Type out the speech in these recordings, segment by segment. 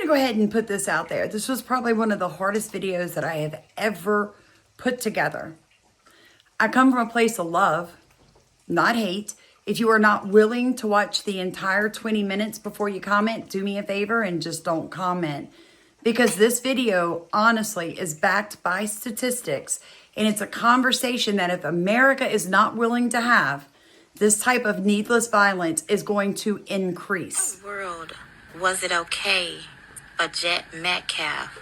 go ahead and put this out there. This was probably one of the hardest videos that I have ever put together. I come from a place of love, not hate. If you are not willing to watch the entire 20 minutes before you comment, do me a favor and just don't comment. Because this video, honestly, is backed by statistics. And it's a conversation that if America is not willing to have, this type of needless violence is going to increase. World, was it okay for Jett Metcalf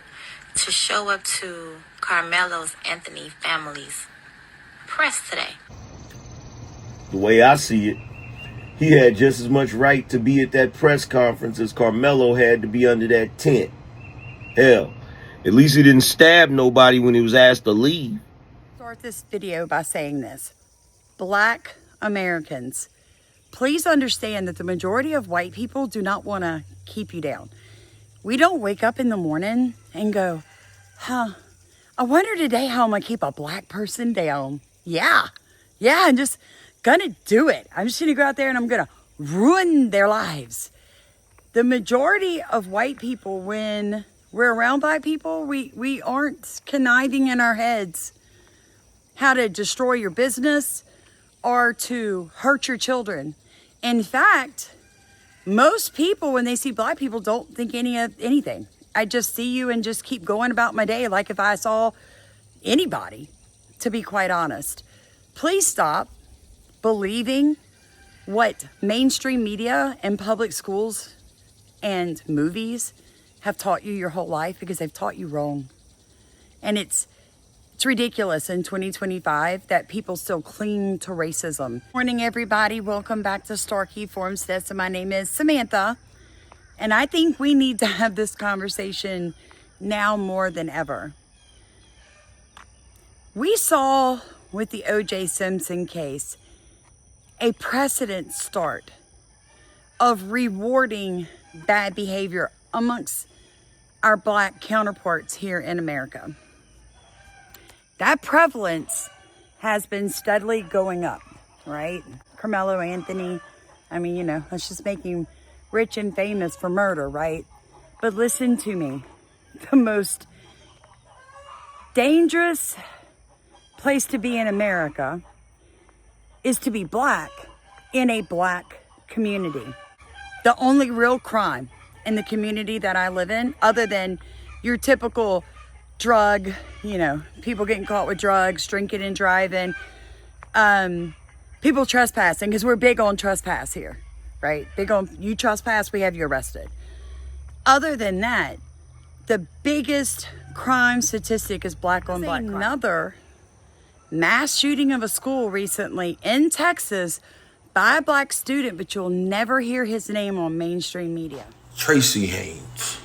to show up to Karmelo Anthony family's press today? The way I see it, he had just as much right to be at that press conference as Karmelo had to be under that tent. Hell, at least he didn't stab nobody when he was asked to leave. Start this video by saying this. Black Americans, please understand that the majority of white people do not want to keep you down. We don't wake up in the morning and go, I wonder today how I'm going to keep a black person down. Yeah, I'm just going to do it. I'm just going to go out there and I'm going to ruin their lives. The majority of white people, when we're around black people, we aren't conniving in our heads how to destroy your business or to hurt your children. In fact, most people, when they see black people, don't think anything. I just see you and just keep going about my day like if I saw anybody, to be quite honest. Please stop believing what mainstream media and public schools and movies have taught you your whole life, because they've taught you wrong. And it's ridiculous in 2025 that people still cling to racism. Morning, everybody. Welcome back to Starkey Formstead. My name is Samantha, and I think we need to have this conversation now more than ever. We saw with the O.J. Simpson case a precedent start of rewarding bad behavior amongst our black counterparts here in America. That prevalence has been steadily going up, right? Karmelo Anthony, let's just make him rich and famous for murder, right? But listen to me. The most dangerous place to be in America is to be black in a black community. The only real crime in the community that I live in, other than your typical drug, people getting caught with drugs, drinking and driving, people trespassing, because we're big on trespass here, right? Big on, you trespass, we have you arrested. Other than that, the biggest crime statistic is black on black crime. Another mass shooting of a school recently in Texas by a black student, but you'll never hear his name on mainstream media. Tracy Haynes.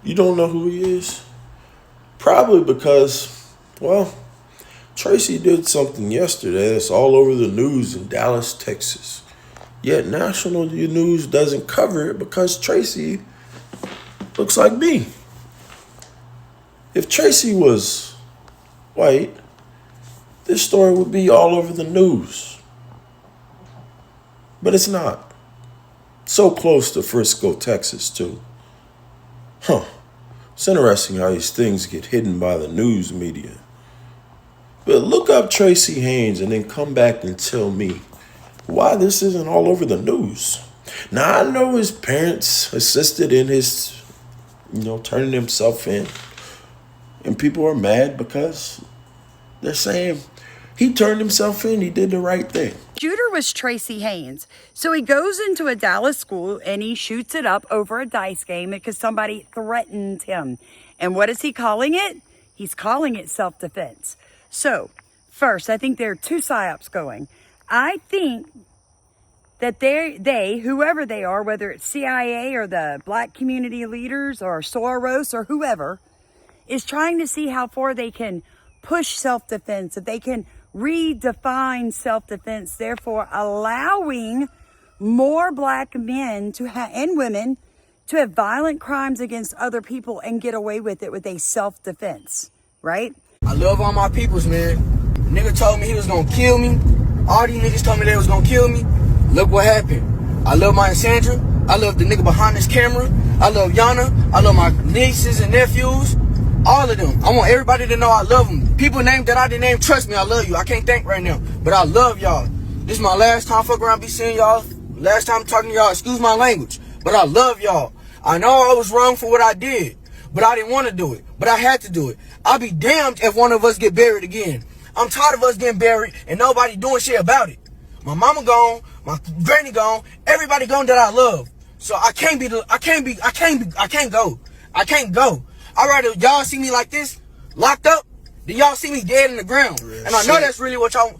You don't know who he is? Probably because, Tracy did something yesterday that's all over the news in Dallas, Texas. Yet national news doesn't cover it because Tracy looks like me. If Tracy was white, this story would be all over the news. But it's not. So close to Frisco, Texas, too. It's interesting how these things get hidden by the news media. But look up Tracy Haynes and then come back and tell me why this isn't all over the news. Now, I know his parents assisted in his, turning himself in. And people are mad because they're saying he turned himself in, he did the right thing. Shooter was Tracy Haynes. So he goes into a Dallas school and he shoots it up over a dice game because somebody threatened him. And what is he calling it? He's calling it self-defense. So first, I think there are two psyops going. I think that they, whoever they are, whether it's CIA or the black community leaders or Soros or whoever, is trying to see how far they can push self-defense, if they can redefine self-defense, therefore allowing more black men and women to have violent crimes against other people and get away with it with a self-defense, right? I love all my peoples, man. Nigga told me he was gonna kill me. All these niggas told me they was gonna kill me. Look what happened. I love my Sandra. I love the nigga behind this camera. I love Yana. I love my nieces and nephews. All of them. I want everybody to know I love them. People named that I didn't name, trust me, I love you. I can't think right now, but I love y'all. This is my last time fuck around be seeing y'all. Last time talking to y'all, excuse my language, but I love y'all. I know I was wrong for what I did, but I didn't want to do it, but I had to do it. I'll be damned if one of us get buried again. I'm tired of us getting buried and nobody doing shit about it. My mama gone, my granny gone, everybody gone that I love. So I can't go. I can't go. I'd rather y'all see me like this, locked up, than y'all see me dead in the ground. And I know that's really what y'all,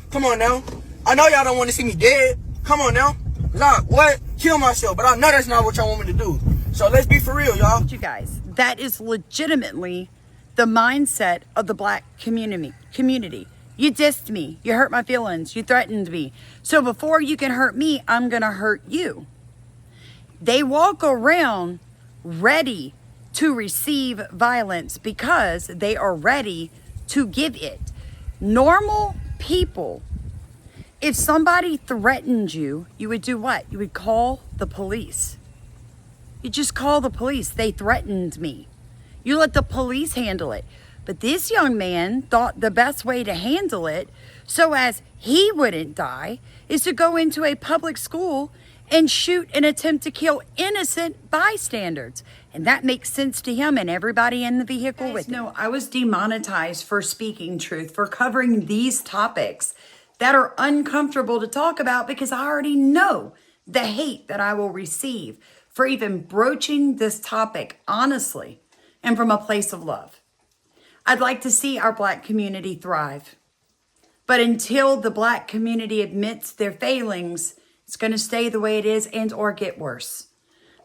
come on now. I know y'all don't want to see me dead. Come on now. Nah, what? Kill myself. But I know that's not what y'all want me to do. So let's be for real, y'all. You guys, that is legitimately the mindset of the black community. You dissed me. You hurt my feelings. You threatened me. So before you can hurt me, I'm going to hurt you. They walk around ready to receive violence because they are ready to give it. Normal people, if somebody threatened you, you would do what? You would call the police. You just call the police. They threatened me. You let the police handle it. But this young man thought the best way to handle it, so as he wouldn't die, is to go into a public school and shoot and attempt to kill innocent bystanders. And that makes sense to him and everybody in the vehicle with him. No, I was demonetized for speaking truth, for covering these topics that are uncomfortable to talk about, because I already know the hate that I will receive for even broaching this topic honestly and from a place of love. I'd like to see our black community thrive. But until the black community admits their failings, it's going to stay the way it is and or get worse.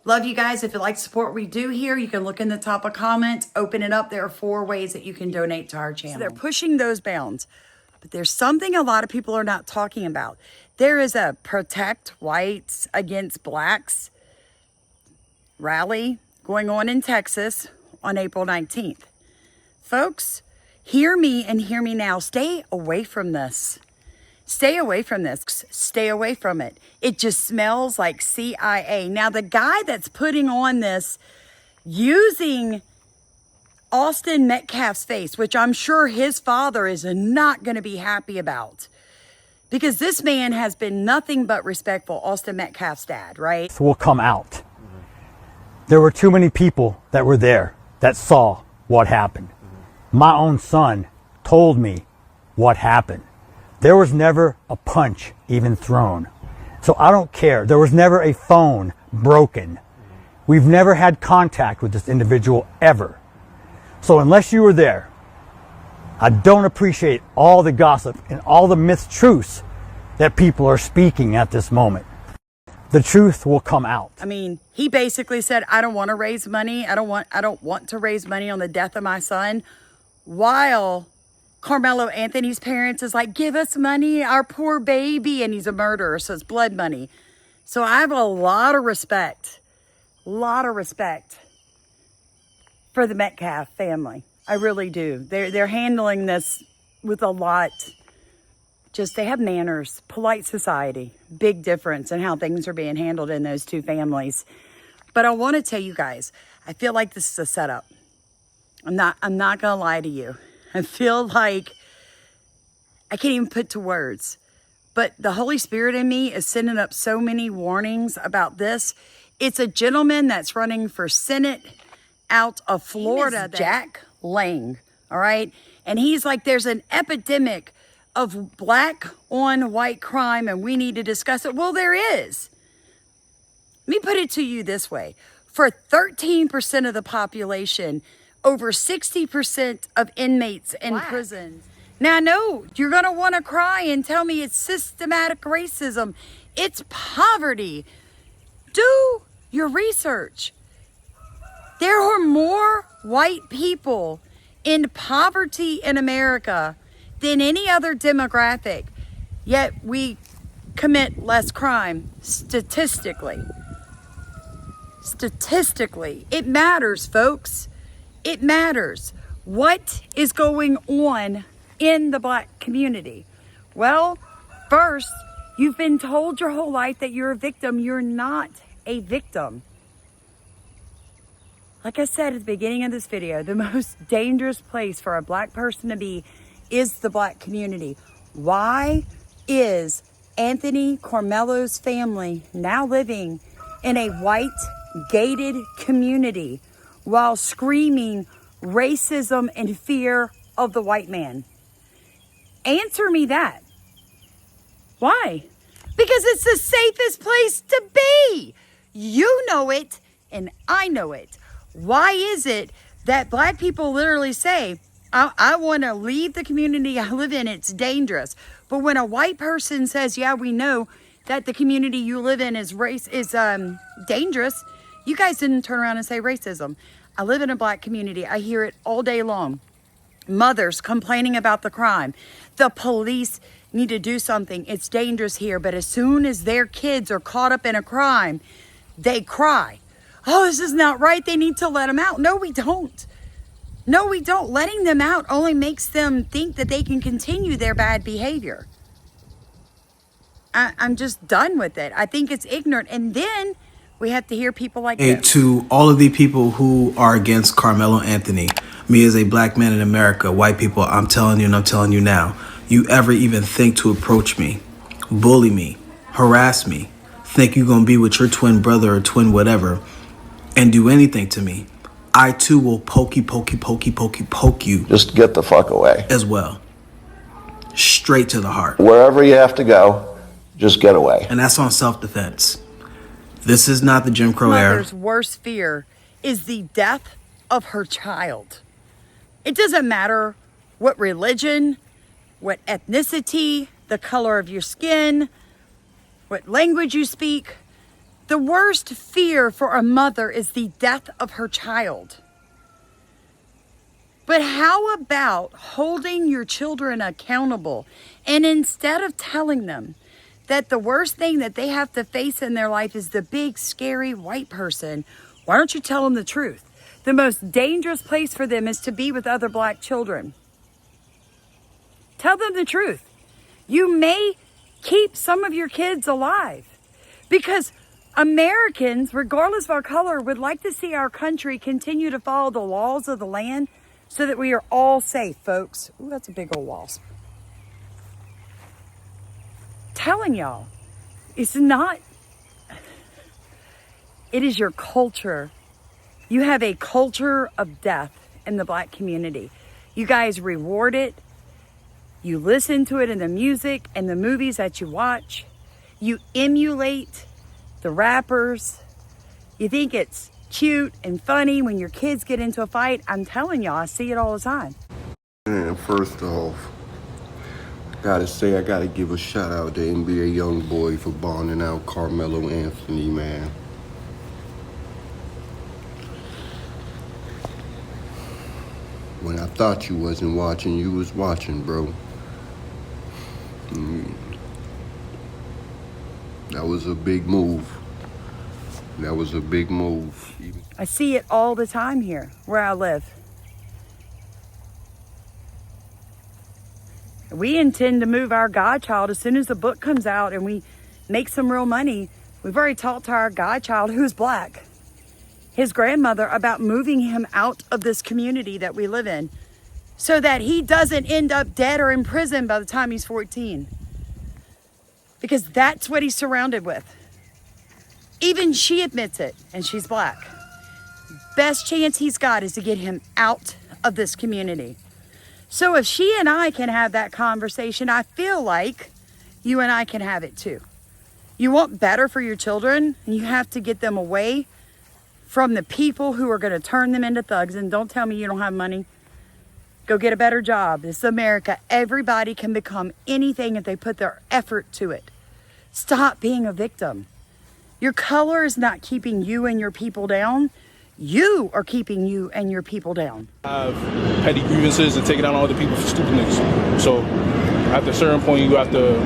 Love you guys. If you like to support what we do here, you can look in the top of comments, open it up. There are 4 ways that you can donate to our channel. So they're pushing those bounds. But there's something a lot of people are not talking about. There is a Protect Whites Against Blacks rally going on in Texas on April 19th. Folks, hear me and hear me now. Stay away from this. Stay away from this. Stay away from it. It just smells like CIA. Now, the guy that's putting on this, using Austin Metcalf's face, which I'm sure his father is not going to be happy about, because this man has been nothing but respectful, Austin Metcalf's dad, right? Will come out. There were too many people that were there that saw what happened. My own son told me what happened. There was never a punch even thrown. So I don't care. There was never a phone broken. We've never had contact with this individual ever. So unless you were there, I don't appreciate all the gossip and all the mistruths that people are speaking at this moment. The truth will come out. I mean, he basically said, I don't want to raise money. I don't want to raise money on the death of my son, while Karmelo Anthony's parents is like, give us money, our poor baby. And he's a murderer, so it's blood money. So I have a lot of respect for the Metcalf family. I really do. They're handling this with a lot. Just, they have manners, polite society, big difference in how things are being handled in those two families. But I want to tell you guys, I feel like this is a setup. I'm not gonna lie to you. I feel like I can't even put to words, but the Holy Spirit in me is sending up so many warnings about this. It's a gentleman that's running for Senate out of Florida, Jack Lang, all right? And he's like, there's an epidemic of black on white crime and we need to discuss it. Well, there is. Let me put it to you this way. For 13% of the population, over 60% of inmates in prison. Now, I know you're going to want to cry and tell me it's systematic racism. It's poverty. Do your research. There are more white people in poverty in America than any other demographic, yet we commit less crime statistically. Statistically, it matters, folks. It matters. What is going on in the black community? Well, first, You've been told your whole life that you're a victim. You're not a victim. Like I said at the beginning of this video, the most dangerous place for a black person to be is the black community. Why is Anthony Karmelo's family now living in a white gated community while screaming racism and fear of the white man? Answer me that. Why? Because it's the safest place to be. You know it, and I know it. Why is it that black people literally say, I want to leave the community I live in, it's dangerous. But when a white person says, yeah, we know that the community you live in is dangerous, you guys didn't turn around and say racism. I live in a black community. I hear it all day long. Mothers complaining about the crime. The police need to do something. It's dangerous here. But as soon as their kids are caught up in a crime, they cry. Oh, this is not right. They need to let them out. No, we don't. No, we don't. Letting them out only makes them think that they can continue their bad behavior. I'm just done with it. I think it's ignorant. And then we have to hear people like this. To all of the people who are against Karmelo Anthony, me as a black man in America, white people, I'm telling you and I'm telling you now, you ever even think to approach me, bully me, harass me, think you're going to be with your twin brother or twin whatever, and do anything to me, I too will poke you. Just get the fuck away. As well. Straight to the heart. Wherever you have to go, just get away. And that's on self-defense. This is not the Jim Crow era. Mother's worst fear is the death of her child. It doesn't matter what religion, what ethnicity, the color of your skin, what language you speak. The worst fear for a mother is the death of her child. But how about holding your children accountable, and instead of telling them that the worst thing that they have to face in their life is the big, scary white person, why don't you tell them the truth? The most dangerous place for them is to be with other black children. Tell them the truth. You may keep some of your kids alive because Americans, regardless of our color, would like to see our country continue to follow the laws of the land so that we are all safe, folks. Ooh, that's a big old wasp. Telling y'all, it's not, it is your culture. You have a culture of death in the black community. You guys reward it. You listen to it in the music and the movies that you watch. You emulate the rappers. You think it's cute and funny when your kids get into a fight. I'm telling y'all, I see it all the time. And first off, I gotta give a shout out to NBA YoungBoy for bonding out Karmelo Anthony, man. When I thought you wasn't watching, you was watching, bro. That was a big move. I see it all the time here where I live. We intend to move our godchild as soon as the book comes out and we make some real money. We've already talked to our godchild, who's black, his grandmother, about moving him out of this community that we live in so that he doesn't end up dead or in prison by the time he's 14. Because that's what he's surrounded with. Even she admits it, and she's black. Best chance he's got is to get him out of this community. So if she and I can have that conversation, I feel like you and I can have it too. You want better for your children, and you have to get them away from the people who are going to turn them into thugs. And don't tell me you don't have money. Go get a better job. This is America. Everybody can become anything if they put their effort to it. Stop being a victim. Your color is not keeping you and your people down. You are keeping you and your people down. I have petty grievances and taking out on other people for stupidness. So at a certain point, you have to,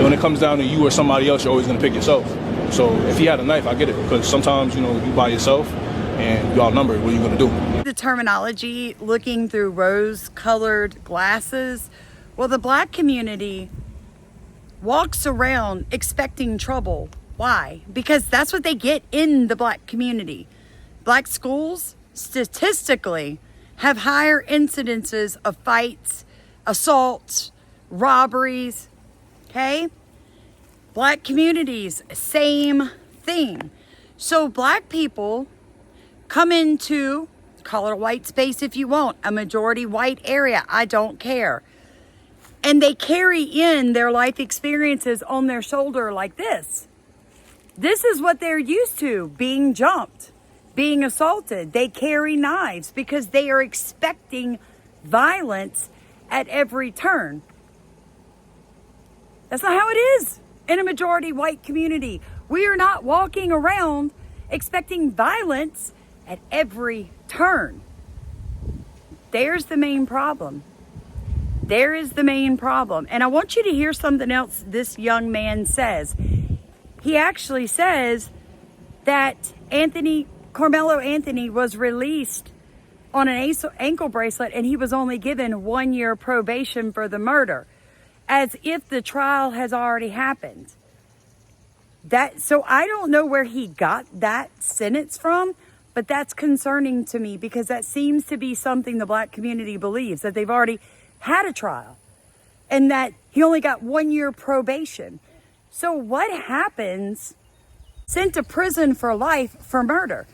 when it comes down to you or somebody else, you're always going to pick yourself. So if he had a knife, I get it. Because sometimes, you by yourself and you're outnumbered, what are you going to do? The terminology, looking through rose-colored glasses. Well, the black community walks around expecting trouble. Why? Because that's what they get in the black community. Black schools statistically have higher incidences of fights, assaults, robberies, okay? Black communities, same thing. So black people come into, call it a white space if you want, a majority white area, I don't care. And they carry in their life experiences on their shoulder like this. This is what they're used to, being jumped, being assaulted. They carry knives because they are expecting violence at every turn. That's not how it is in a majority white community. We are not walking around expecting violence at every turn. There's the main problem. There is the main problem. And I want you to hear something else this young man says. He actually says that Karmelo Anthony was released on an ankle bracelet and he was only given 1 year probation for the murder, as if the trial has already happened. So I don't know where he got that sentence from, but that's concerning to me because that seems to be something the black community believes, that they've already had a trial and that he only got 1 year probation. So what happens? Sent to prison for life for murder.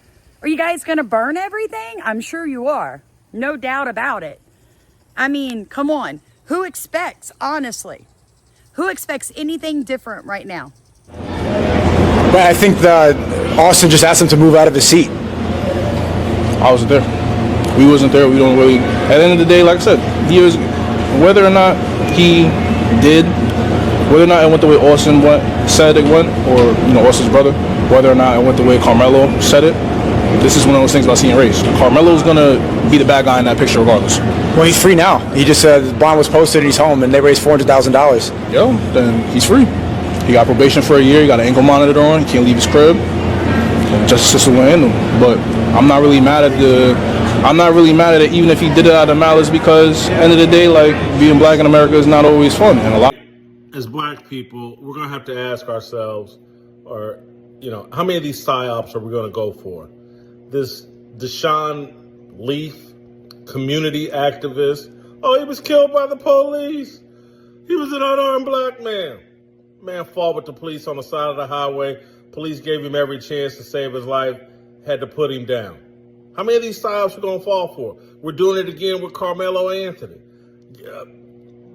Are you guys going to burn everything? I'm sure you are. No doubt about it. I mean, come on. Who expects, honestly, who expects anything different right now? But I think that Austin just asked him to move out of his seat. I wasn't there. We wasn't there. We don't really. At the end of the day, like I said, whether or not he did, whether or not it went the way Austin said it went, or Austin's brother, whether or not it went the way Karmelo said it, this is one of those things about seeing race. Karmelo's gonna be the bad guy in that picture regardless. Well, he's free now. He just said the bond was posted and he's home, and they raised $400,000. Yo, then he's free. He got probation for a year. He got an ankle monitor on. He can't leave his crib. Justice system will handle him. But I'm not really mad at it, even if he did it out of malice, because end of the day, like, being black in America is not always fun, and a lot. As black people, we're going to have to ask ourselves, how many of these psyops are we going to go for? This Deshaun Leaf, community activist, he was killed by the police. He was an unarmed black man. Man fought with the police on the side of the highway. Police gave him every chance to save his life, had to put him down. How many of these psyops are going to fall for? We're doing it again with Karmelo Anthony.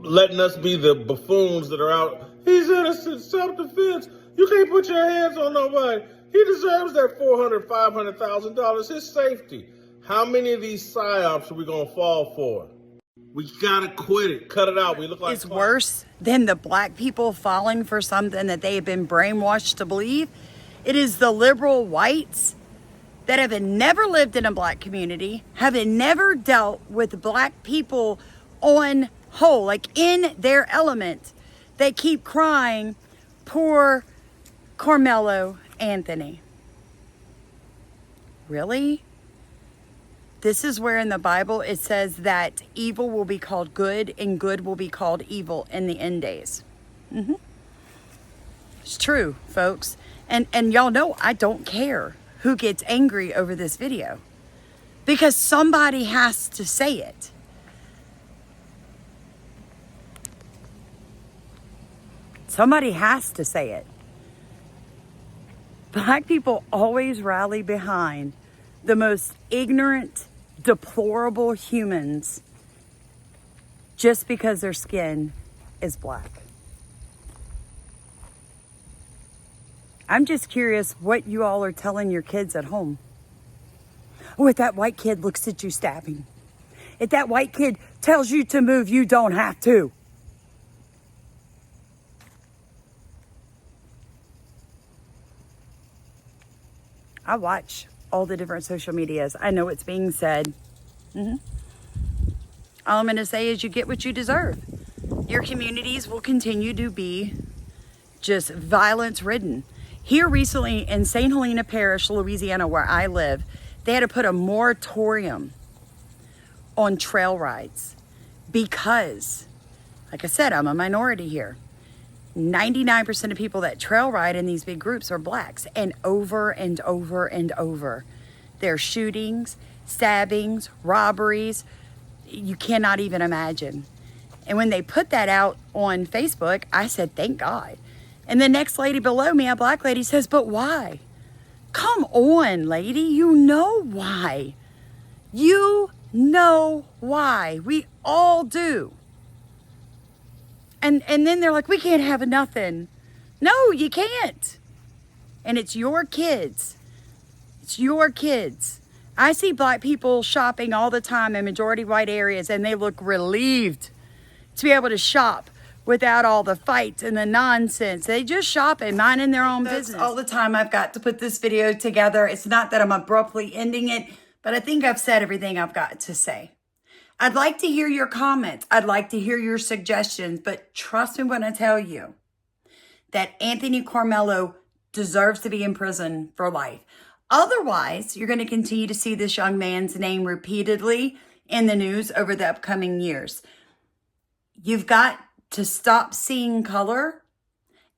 Letting us be the buffoons that are out. He's innocent, self-defense. You can't put your hands on nobody. He deserves that $400,000, $500,000, his safety. How many of these psyops are we going to fall for? We got to quit it. Cut it out. We look like... It's worse than the black people falling for something that they have been brainwashed to believe. It is the liberal whites that have never lived in a black community, have never dealt with black people on whole, like in their element. They keep crying, poor Karmelo Anthony. Really? This is where in the Bible it says that evil will be called good and good will be called evil in the end days. It's true, folks. And y'all know I don't care who gets angry over this video, because somebody has to say it. Somebody has to say it. Black people always rally behind the most ignorant, deplorable humans just because their skin is black. I'm just curious what you all are telling your kids at home. Oh, if that white kid looks at you, stab him. If that white kid tells you to move, you don't have to. I watch all the different social medias. I know what's being said. All I'm going to say is you get what you deserve. Your communities will continue to be just violence-ridden. Here recently in St. Helena Parish, Louisiana, where I live, they had to put a moratorium on trail rides because, like I said, I'm a minority here. 99% of people that trail ride in these big groups are blacks. And over and over and over, there's shootings, stabbings, robberies. You cannot even imagine. And when they put that out on Facebook, I said, thank God. And the next lady below me, a black lady, says, but why? Come on, lady. You know why. You know why. We all do. And then they're like, we can't have nothing. No, you can't. And it's your kids. It's your kids. I see black people shopping all the time in majority white areas, and they look relieved to be able to shop without all the fights and the nonsense. They just shop and minding their own business. All the time I've got to put this video together. It's not that I'm abruptly ending it, but I think I've said everything I've got to say. I'd like to hear your comments. I'd like to hear your suggestions, but trust me when I tell you that Anthony Karmelo deserves to be in prison for life. Otherwise, you're going to continue to see this young man's name repeatedly in the news over the upcoming years. You've got to stop seeing color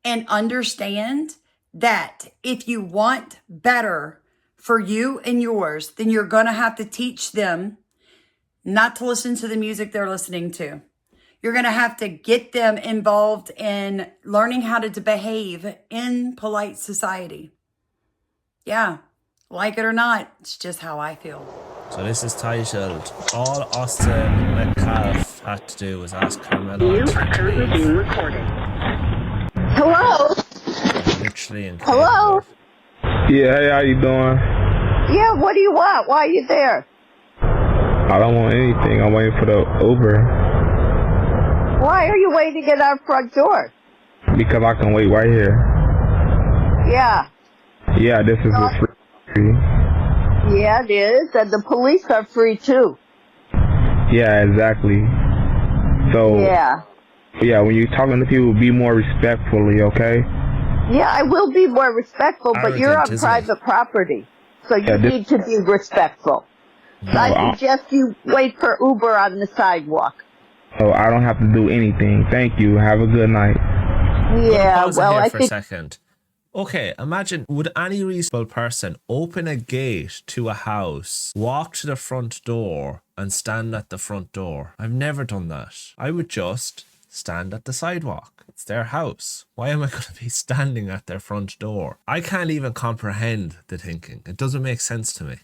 and understand that if you want better for you and yours, then you're going to have to teach them not to listen to the music they're listening to. You're going to have to get them involved in learning how to behave in polite society. Yeah, like it or not, it's just how I feel. So this is titled, All Austin Metcalf had to do was ask Karmelo Anthony to leave. Hello? Literally in Hello? Yeah, hey, how you doing? Yeah, what do you want? Why are you there? I don't want anything. I'm waiting for the Uber. Why are you waiting at our front door? Because I can wait right here. Yeah. Yeah, this is free. Yeah, it is. And the police are free, too. Yeah, exactly. So, yeah, when you're talking to people, be more respectfully, okay? Yeah, I will be more respectful, but you're on private property. So you need to be respectful. So I suggest you wait for Uber on the sidewalk. So I don't have to do anything. Thank you. Have a good night. Yeah, well, I think... for a second. Okay, imagine, would any reasonable person open a gate to a house, walk to the front door, and stand at the front door? I've never done that. I would just stand at the sidewalk. It's their house. Why am I going to be standing at their front door? I can't even comprehend the thinking. It doesn't make sense to me.